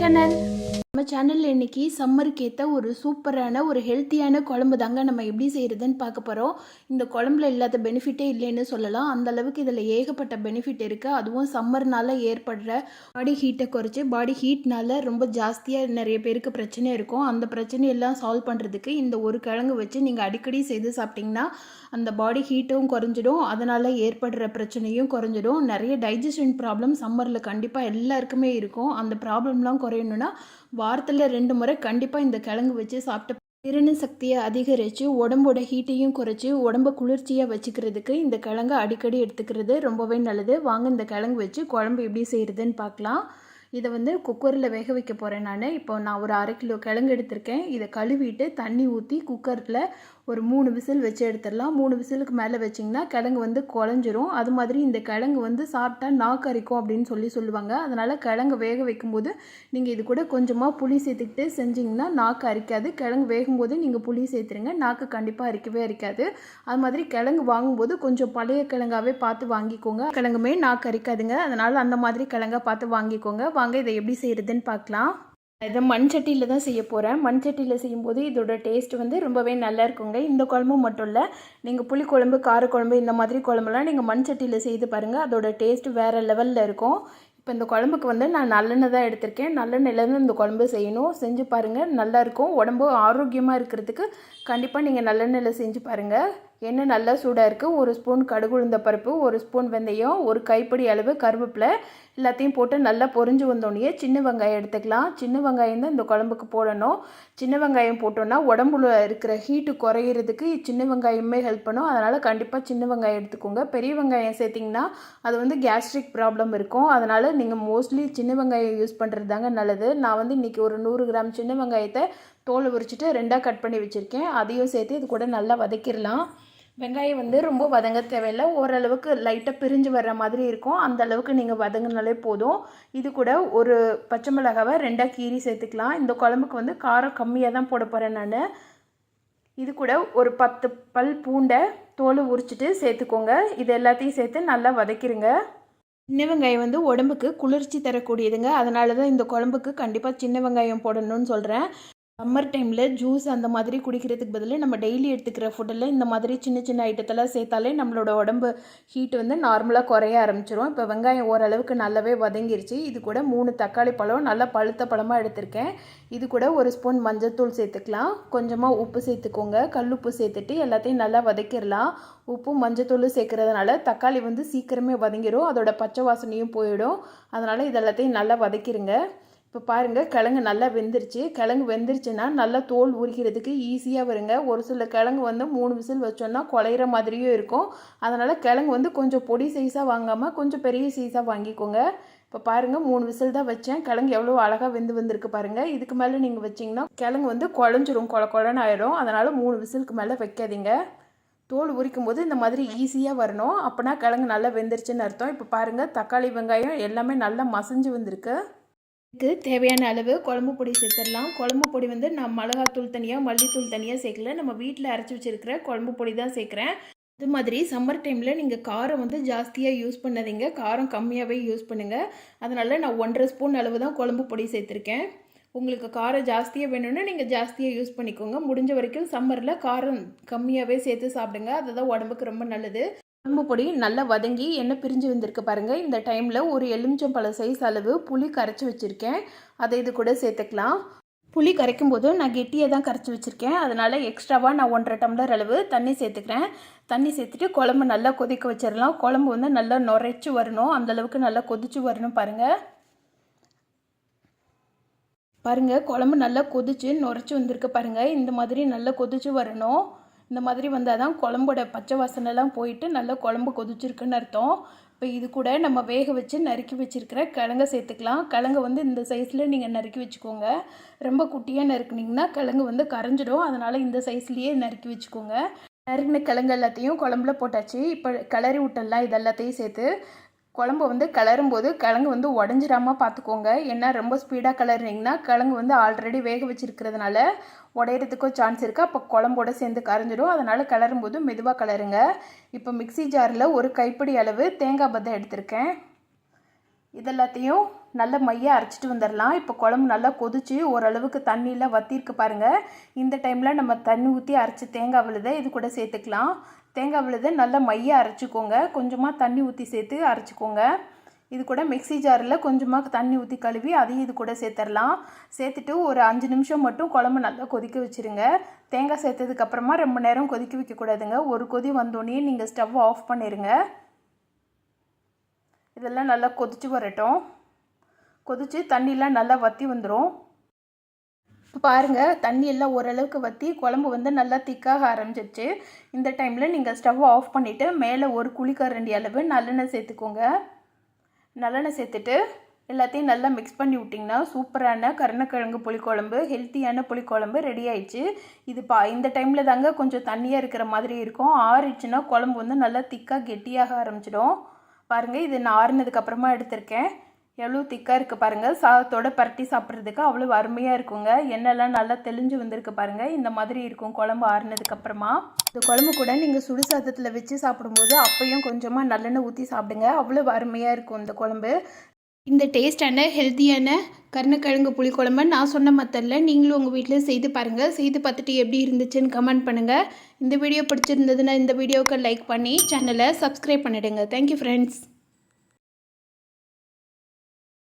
Channel. நம்ம சேனலில் இன்றைக்கி சம்மருக்கு ஏற்ற ஒரு சூப்பரான ஒரு ஹெல்த்தியான குழம்பு தாங்க நம்ம எப்படி செய்கிறதுன்னு பார்க்க போகிறோம். இந்த குழம்புல இல்லாத பெனிஃபிட்டே இல்லைன்னு சொல்லலாம். அந்த அளவுக்கு இதில் ஏகப்பட்ட பெனிஃபிட் இருக்குது. அதுவும் சம்மர்னால் ஏற்படுற பாடி ஹீட்டை குறைச்சி, பாடி ஹீட்னால் ரொம்ப ஜாஸ்தியாக நிறைய பேருக்கு பிரச்சனை இருக்கும். அந்த பிரச்சனையெல்லாம் சால்வ் பண்ணுறதுக்கு இந்த ஒரு கிழங்கு வச்சு நீங்கள் அடிக்கடி செய்து சாப்பிட்டிங்கன்னா அந்த பாடி ஹீட்டும் குறைஞ்சிடும், அதனால் ஏற்படுற பிரச்சனையும் குறைஞ்சிடும். நிறைய டைஜஷன் ப்ராப்ளம் சம்மரில் கண்டிப்பாக எல்லாருக்குமே இருக்கும். அந்த ப்ராப்ளம்லாம் குறையணுன்னா வாரத்தில் 2 முறை கண்டிப்பாக இந்த கிழங்கு வச்சு சாப்பிட்டு ஜீரண சக்தியை அதிகரித்து உடம்போட ஹீட்டையும் குறைச்சி உடம்பை குளிர்ச்சியாக வச்சுக்கிறதுக்கு இந்த கிழங்கு அடிக்கடி எடுத்துக்கிறது ரொம்பவே நல்லது. வாங்க இந்த கிழங்கு வச்சு குழம்பு எப்படி செய்கிறதுன்னு பார்க்கலாம். இதை குக்கரில் வேக வைக்க போகிறேன் இப்போ நான் ஒரு 1/2 கிலோ கிழங்கு எடுத்திருக்கேன். இதை கழுவிட்டு தண்ணி ஊற்றி குக்கரில் ஒரு 3 விசில் வச்சு எடுத்துடலாம். 3 விசிலுக்கு மேலே வச்சிங்கன்னா கிழங்கு குழஞ்சிரும். அது மாதிரி இந்த கிழங்கு சாப்பிட்டா நாக்கு அரிக்கும் அப்படின்னு சொல்லுவாங்க. அதனால் கிழங்கு வேக வைக்கும்போது நீங்கள் இது கூட கொஞ்சமாக புளி சேர்த்துக்கிட்டு செஞ்சிங்கன்னா நாக்கு அரிக்காது. கிழங்கு வேகும்போது நீங்கள் புளி சேர்த்துருங்க, நாக்கு கண்டிப்பாக அரிக்கவே அரிக்காது. அது மாதிரி கிழங்கு வாங்கும்போது கொஞ்சம் பழைய கிழங்காவே பார்த்து வாங்கிக்கோங்க. கிழங்குமே நாக்கு அரிக்காதுங்க. அதனால் அந்த மாதிரி கிழங்கா பார்த்து வாங்கிக்கோங்க. வாங்க இதை எப்படி செய்கிறதுன்னு பார்க்கலாம். இதை மண் சட்டியில் தான் செய்ய போகிறேன். மண் சட்டியில் செய்யும்போது இதோட டேஸ்ட் ரொம்பவே நல்லா இருக்குங்க. இந்த குழம்பு மட்டும் இல்லை, நீங்கள் புளிக்குழம்பு, காரக்குழம்பு இந்த மாதிரி குழம்புலாம் நீங்கள் மண் சட்டியில் செய்து பாருங்கள். அதோட டேஸ்ட் வேறு லெவலில் இருக்கும். இப்போ இந்த குழம்புக்கு நான் நல்லெண்ணெய் தான் எடுத்திருக்கேன். நல்லெண்ணெயிலேருந்து இந்த குழம்பு செய்யணும். செஞ்சு பாருங்கள், நல்லாயிருக்கும். உடம்பு ஆரோக்கியமாக இருக்கிறதுக்கு கண்டிப்பாக நீங்கள் நல்லெண்ணெயில் செஞ்சு பாருங்கள். எண்ணெய் நல்லா சூடாக இருக்குது. 1 ஸ்பூன் கடுகு உளுந்த பருப்பு, 1 ஸ்பூன் வெந்தயம், 1 கைப்பிடி அளவு கருவேப்பிலை எல்லாத்தையும் போட்டு நல்லா பொரிஞ்சு வந்தோடனே சின்ன வெங்காயம் எடுத்துக்கலாம். சின்ன வெங்காயம் தான் இந்த குழம்புக்கு போடணும். சின்ன வெங்காயம் போட்டோன்னா உடம்புல இருக்கிற ஹீட்டு குறையிறதுக்கு சின்ன வெங்காயமே ஹெல்ப் பண்ணும். அதனால் கண்டிப்பாக சின்ன வெங்காயம் எடுத்துக்கோங்க. பெரிய வெங்காயம் சேர்த்திங்கன்னா அது கேஸ்ட்ரிக் ப்ராப்ளம் இருக்கும். அதனால் நீங்கள் மோஸ்ட்லி சின்ன வெங்காயம் யூஸ் பண்ணுறது தாங்க நல்லது. நான் இன்றைக்கி ஒரு 100 கிராம் சின்ன வெங்காயத்தை தோலை உரிச்சிட்டு 2ஆக கட் பண்ணி வச்சுருக்கேன். அதையும் சேர்த்து இது கூட நல்லா வதக்கிடலாம். வெங்காயம் ரொம்ப வதங்க தேவையில்லை. ஓரளவுக்கு லைட்டாக பிரிஞ்சு வர்ற மாதிரி இருக்கும். அந்த அளவுக்கு நீங்கள் வதங்கினாலே போதும். இது கூட ஒரு பச்சை மிளகாவை 2ஆக கீறி சேர்த்துக்கலாம். இந்த குழம்புக்கு காரம் கம்மியாக தான் போட போகிறேன் நான். இது கூட ஒரு 10 பல் பூண்டை தோலை உரிச்சிட்டு சேர்த்துக்கோங்க. இது எல்லாத்தையும் சேர்த்து நல்லா வதக்கிடுங்க. சின்ன வெங்காயம் உடம்புக்கு குளிர்ச்சி தரக்கூடியதுங்க. அதனால தான் இந்த குழம்புக்கு கண்டிப்பாக சின்ன வெங்காயம் போடணும்னு சொல்கிறேன். சம்மர் டைமில் ஜூஸ் அந்த மாதிரி குடிக்கிறதுக்கு பதில் நம்ம டெய்லி எடுத்துக்கிற ஃபுட்டில் இந்த மாதிரி சின்ன சின்ன ஐட்டத்தெல்லாம் சேர்த்தாலே நம்மளோட உடம்பு ஹீட்டு நார்மலாக குறைய ஆரம்பிச்சிடும். இப்போ வெங்காயம் ஓரளவுக்கு நல்லாவே வதங்கிருச்சு. இது கூட 3 தக்காளி பழம் நல்லா பழுத்த பழமாக எடுத்திருக்கேன். இது கூட 1 ஸ்பூன் மஞ்சள்தூள் சேர்த்துக்கலாம். கொஞ்சமாக உப்பு சேர்த்துக்கோங்க. கல்லுப்பு சேர்த்துட்டு எல்லாத்தையும் நல்லா வதக்கிடலாம். உப்பு மஞ்சத்தூள் சேர்க்குறதுனால தக்காளி சீக்கிரமே வதங்கிடும். அதோட பச்சை வாசனையும் போயிடும். அதனால் இதெல்லாத்தையும் நல்லா வதக்கிடுங்க. இப்போ பாருங்கள், கிழங்கு நல்லா வெந்துருச்சு. கிழங்கு வெந்துருச்சுன்னா நல்லா தோல் உரிக்கிறதுக்கு ஈஸியாக வருங்க. ஒரு சில கிழங்கு 3 விசில் வச்சோன்னா குழையிற மாதிரியும் இருக்கும். அதனால் கிழங்கு கொஞ்சம் பொடி சைஸாக வாங்காமல் கொஞ்சம் பெரிய சைஸாக வாங்கிக்கோங்க. இப்போ பாருங்கள், 3 விசில் தான் வச்சேன். கிழங்கு எவ்வளோ அழகாக வந்திருக்கு பாருங்கள். இதுக்கு மேலே நீங்கள் வச்சிங்கன்னா கிழங்கு குழஞ்சிரும், குழன்னு ஆயிடும். அதனால் 3 விசிலுக்கு மேலே வைக்காதீங்க. தோல் உரிக்கும் போது இந்த மாதிரி ஈஸியாக வரணும். அப்போனா கிழங்கு நல்லா வெந்துருச்சுன்னு அர்த்தம். இப்போ பாருங்கள், தக்காளி வெங்காயம் எல்லாமே நல்லா மசிஞ்சு வந்திருக்கு. இதுக்கு தேவையான அளவு குழம்பு பொடி சேர்த்துடலாம். குழம்பு பொடி நான் மிளகாத்தூள் தனியாக, மல்லித்தூள் தனியாக சேர்க்கல. நம்ம வீட்டில் அரைச்சி வச்சுருக்கிற குழம்பு பொடி தான் சேர்க்குறேன். இது மாதிரி சம்மர் டைமில் நீங்கள் காரம் ஜாஸ்தியாக யூஸ் பண்ணாதீங்க. காரம் கம்மியாகவே யூஸ் பண்ணுங்கள். அதனால் நான் 1.5 ஸ்பூன் அளவு தான் குழம்பு பொடி சேர்த்துருக்கேன். உங்களுக்கு காரம் ஜாஸ்தியாக வேணும்னா நீங்கள் ஜாஸ்தியாக யூஸ் பண்ணிக்கோங்க. முடிஞ்ச வரைக்கும் சம்மரில் காரம் கம்மியாகவே சேர்த்து சாப்பிடுங்க. அதுதான் உடம்புக்கு ரொம்ப நல்லது. குழம்பு பொடி நல்லா வதங்கி எண்ணெய் பிரிஞ்சு வந்திருக்கு பாருங்கள். இந்த டைமில் ஒரு எலுமிச்சம்பழ சைஸ் அளவு புளி கரைச்சி வச்சுருக்கேன். அதை இது கூட சேர்த்துக்கலாம். புளி கரைக்கும் போது நான் கெட்டியாக தான் கரைச்சி வச்சுருக்கேன். அதனால் எக்ஸ்ட்ராவாக நான் 1.5 டம்ளர் அளவு தண்ணி சேர்த்துக்கிறேன். தண்ணி சேர்த்துட்டு குழம்பு நல்லா கொதிக்க வச்சிடலாம். குழம்பு நல்லா நுரைச்சி வரணும். அந்தளவுக்கு நல்லா கொதிச்சு வரணும் பாருங்கள். பாருங்கள், குழம்பு நல்லா கொதிச்சு நுரைச்சி வந்திருக்கு பாருங்கள். இந்த மாதிரி நல்லா கொதிச்சு வரணும். இந்த மாதிரி வந்தால் தான் குழம்போட பச்சை வாசனைலாம் போயிட்டு நல்லா குழம்பு கொதிச்சிருக்குன்னு அர்த்தம். இப்போ இது கூட நம்ம வேக வச்சு நறுக்கி வச்சுருக்கிற கிழங்கை சேர்த்துக்கலாம். கிழங்கு இந்த சைஸில் நீங்கள் நறுக்கி வச்சுக்கோங்க. ரொம்ப குட்டியாக நறுக்குனிங்கன்னா கிழங்கு கரைஞ்சிடும். அதனால் இந்த சைஸ்லேயே நறுக்கி வச்சுக்கோங்க. நறுக்கின கிழங்கு எல்லாத்தையும் குழம்புல போட்டாச்சு. இப்போ கிளறி விட்டுடலாம். இது எல்லாத்தையும் சேர்த்து குழம்பு கிளறும்போது கிழங்கு உடஞ்சிடாமல் பார்த்துக்கோங்க. ஏன்னா ரொம்ப ஸ்பீடாக கிளறினீங்கன்னா கிழங்கு ஆல்ரெடி வேக வச்சுருக்கிறதுனால உடையிறதுக்கும் சான்ஸ் இருக்குது. அப்போ குழம்போட சேர்ந்து கரைஞ்சிடும். அதனால் கிளறும்போது மெதுவாக கிளறுங்க. இப்போ மிக்ஸி ஜாரில் 1 கைப்பிடி அளவு தேங்காய் பத்தை எடுத்திருக்கேன். இதெல்லாத்தையும் நல்ல மையாக அரைச்சிட்டு வந்துடலாம். இப்போ குழம்பு நல்லா கொதிச்சு ஓரளவுக்கு தண்ணியெலாம் வற்றிருக்கு பாருங்கள். இந்த டைமில் நம்ம தண்ணி ஊற்றி அரைச்சி தேங்காய் விழுதை இது கூட சேர்த்துக்கலாம். தேங்காய் விழுதை நல்லா மையாக அரைச்சிக்கோங்க. கொஞ்சமாக தண்ணி ஊற்றி சேர்த்து அரைச்சிக்கோங்க. இது கூட மிக்ஸி ஜாரில் கொஞ்சமாக தண்ணி ஊற்றி கழுவி அதையும் இது கூட சேர்த்துடலாம். சேர்த்துட்டு ஒரு 5 நிமிஷம் மட்டும் குழம்பு நல்லா கொதிக்க வச்சுருங்க. தேங்காய் சேர்த்ததுக்கப்புறமா ரொம்ப நேரம் கொதிக்க வைக்கக்கூடாதுங்க. ஒரு கொதி வந்தோடனே நீங்கள் ஸ்டவ் ஆஃப் பண்ணிடுங்க. இதெல்லாம் நல்லா கொதிச்சு வரட்டும். கொதிச்சு தண்ணியெலாம் நல்லா வற்றி வந்துடும். இப்போ பாருங்கள், தண்ணியெல்லாம் ஓரளவுக்கு வற்றி குழம்பு வந்து நல்லா திக்காக ஆரம்பிச்சிருச்சு. இந்த டைமில் நீங்கள் ஸ்டவ் ஆஃப் பண்ணிவிட்டு மேலே ஒரு குழிக்கரண்டி அளவு நல்லெண்ணெய் சேர்த்துக்கோங்க. நல்லெண்ணெய் சேர்த்துட்டு எல்லாத்தையும் நல்லா மிக்ஸ் பண்ணி விட்டிங்கன்னா சூப்பரான கருணக்கிழங்கு புளிக்குழம்பு, ஹெல்த்தியான புளிக்குழம்பு ரெடி ஆயிடுச்சு. இந்த டைமில் தாங்க கொஞ்சம் தண்ணியாக இருக்கிற மாதிரி இருக்கும். ஆறிடுச்சுன்னா குழம்பு வந்து நல்லா திக்காக கெட்டியாக ஆரம்பிச்சிடும். பாருங்கள், இது நான் ஆறுனதுக்கப்புறமா எடுத்திருக்கேன். எவ்வளோ திக்காக இருக்குது பாருங்கள். சாதத்தோடு பரட்டி சாப்பிட்றதுக்கு அவ்வளோ அருமையாக இருக்குங்க. எண்ணெய்லாம் நல்லா தெளிஞ்சு வந்திருக்கு பாருங்கள். இந்த மாதிரி இருக்கும் குழம்பு ஆறுனதுக்கப்புறமா. இந்த குழம்பு கூட நீங்கள் சுடு சாதத்தில் வச்சு சாப்பிடும்போது அப்பையும் கொஞ்சமாக நல்லெண்ணெய் ஊற்றி சாப்பிடுங்க. அவ்வளோ அருமையாக இருக்கும் இந்த குழம்பு. இந்த டேஸ்டான ஹெல்த்தியான கருணக்கிழங்கு புளிக்குழம்பு நான் சொன்ன மெத்தடில் நீங்களும் உங்கள் வீட்டில் செய்து பாருங்கள். செய்து பார்த்துட்டு எப்படி இருந்துச்சுன்னு கமெண்ட் பண்ணுங்கள். இந்த வீடியோ பிடிச்சிருந்ததுன்னா இந்த வீடியோவுக்கு லைக் பண்ணி சேனலை சப்ஸ்கிரைப் பண்ணிவிடுங்க. Thank you friends.